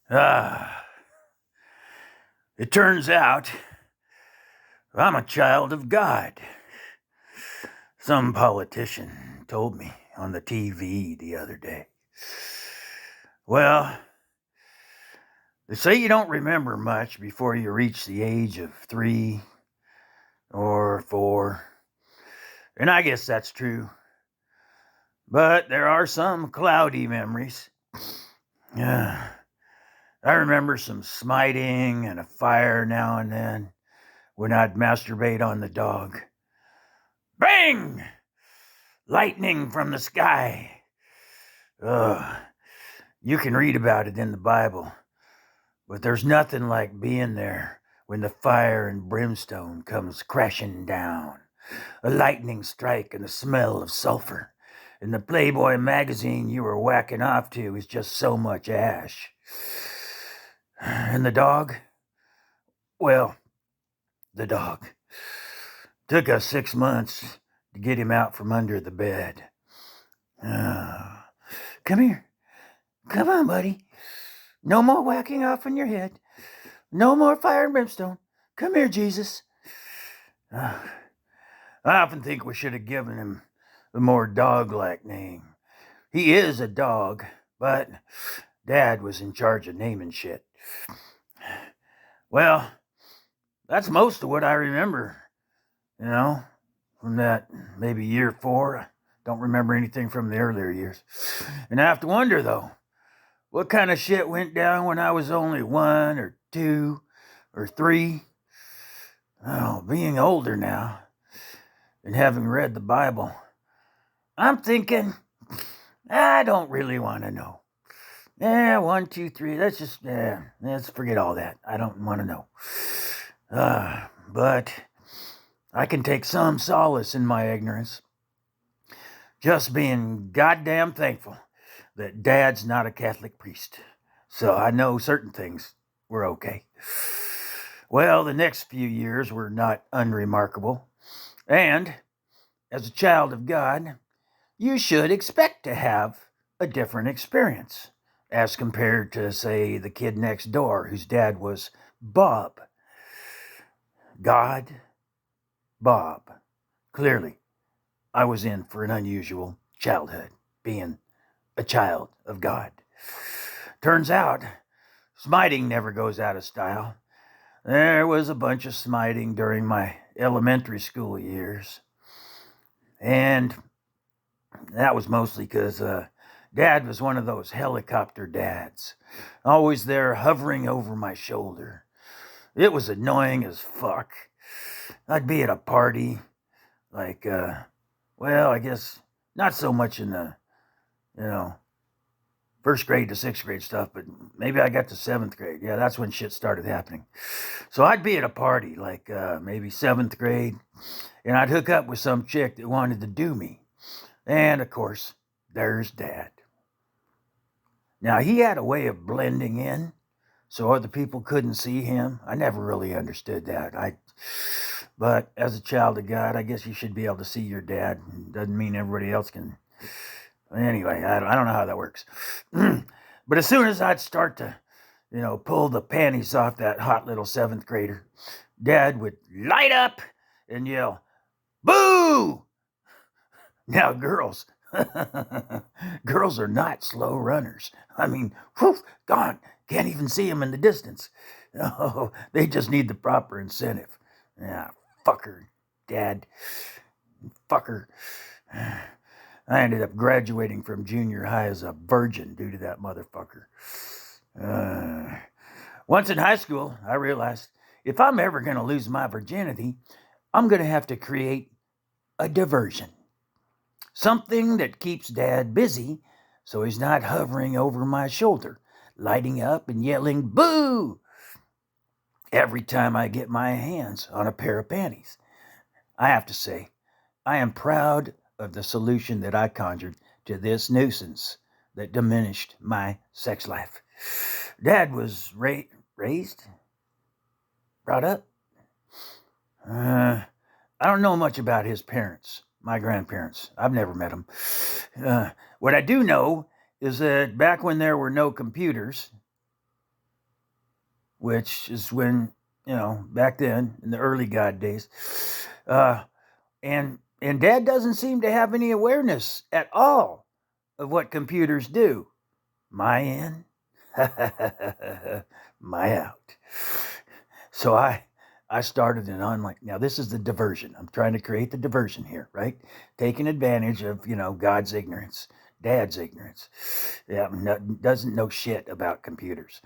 Ah, it turns out I'm a child of God. Some politician told me on the TV the other day. Well, they say you don't remember much before you reach the age of 3 or 4. And I guess that's true. But there are some cloudy memories. I remember some smiting and a fire now and then when I'd masturbate on the dog. Bang! Lightning from the sky. Ugh. You can read about it in the Bible, but there's nothing like being there when the fire and brimstone comes crashing down. A lightning strike and the smell of sulfur. And the Playboy magazine you were whacking off to is just so much ash. And the dog? Well, the dog. Took us 6 months to get him out from under the bed. Come here. Come on, buddy. No more whacking off on your head. No more fire and brimstone. Come here, Jesus. I often think we should have given him a more dog-like name. He is a dog, but Dad was in charge of naming shit. Well, that's most of what I remember, from that maybe year 4. I don't remember anything from the earlier years. And I have to wonder, though, what kind of shit went down when I was only 1 or 2 or 3? Oh, being older now and having read the Bible, I'm thinking, I don't really want to know. 1, 2, 3, let's forget all that. I don't want to know. But I can take some solace in my ignorance. Just being goddamn thankful that Dad's not a Catholic priest. So I know certain things were okay. Well, the next few years were not unremarkable. And as a child of God, you should expect to have a different experience as compared to, say, the kid next door whose dad was Bob. God, Bob. Clearly, I was in for an unusual childhood, being a child of God. Turns out, smiting never goes out of style. There was a bunch of smiting during my elementary school years. And that was mostly because Dad was one of those helicopter dads, always there hovering over my shoulder. It was annoying as fuck. I'd be at a party, like, I guess not so much in the, first grade to sixth grade stuff, but maybe I got to seventh grade. Yeah, that's when shit started happening. So I'd be at a party, like maybe seventh grade, and I'd hook up with some chick that wanted to do me. And of course, there's Dad. Now, he had a way of blending in so other people couldn't see him. I never really understood that. But as a child of God, I guess you should be able to see your dad. Doesn't mean everybody else can. Anyway, I don't know how that works. But as soon as I'd start to, pull the panties off that hot little seventh grader, Dad would light up and yell, "Boo!" Now, girls are not slow runners. I mean, gone. Can't even see them in the distance. Oh, they just need the proper incentive. Yeah, fucker, Dad. Fucker. I ended up graduating from junior high as a virgin due to that motherfucker. Once in high school, I realized if I'm ever going to lose my virginity, I'm going to have to create a diversion. Something that keeps Dad busy so he's not hovering over my shoulder, lighting up and yelling, "Boo!" every time I get my hands on a pair of panties. I have to say, I am proud of the solution that I conjured to this nuisance that diminished my sex life. Dad was raised, brought up. I don't know much about his parents, my grandparents. I've never met them. What I do know is that back when there were no computers, which is when, back then in the early God days. And Dad doesn't seem to have any awareness at all of what computers do. My in, my out. So I started an online. Now this is the diversion. I'm trying to create the diversion here, right? Taking advantage of God's ignorance, Dad's ignorance. Yeah, doesn't know shit about computers.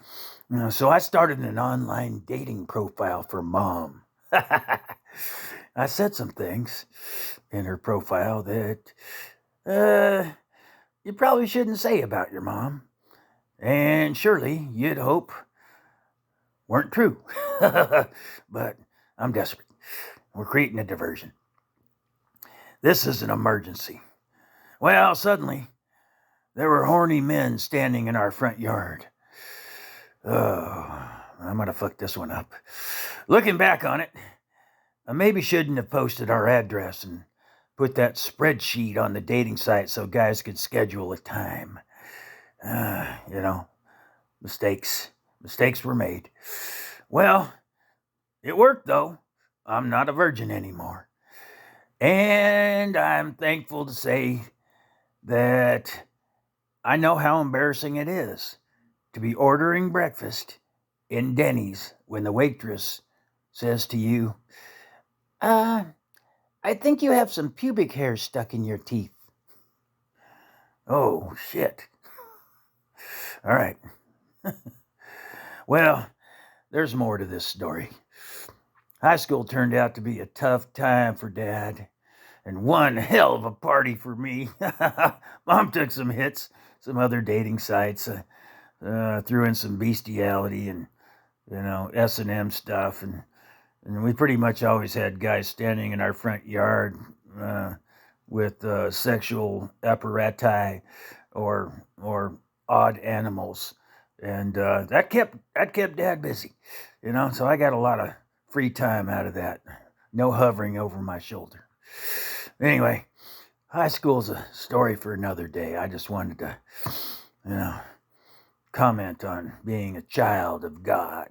So I started an online dating profile for Mom. I said some things in her profile that you probably shouldn't say about your mom, and surely you'd hope weren't true. But I'm desperate. We're creating a diversion. This is an emergency. Well, suddenly, there were horny men standing in our front yard. Oh, I'm going to fuck this one up. Looking back on it, I maybe shouldn't have posted our address and put that spreadsheet on the dating site so guys could schedule a time. Mistakes. Mistakes were made. Well, it worked though. I'm not a virgin anymore. And I'm thankful to say that I know how embarrassing it is to be ordering breakfast in Denny's when the waitress says to you, I think you have some pubic hair stuck in your teeth. Oh, shit. All right. Well, there's more to this story. High school turned out to be a tough time for Dad, and one hell of a party for me. Mom took some hits, some other dating sites, threw in some bestiality and, S&M stuff, and we pretty much always had guys standing in our front yard with sexual apparatus or odd animals, and that kept Dad busy, So I got a lot of free time out of that. No hovering over my shoulder. Anyway, high school's a story for another day. I just wanted to, comment on being a child of God.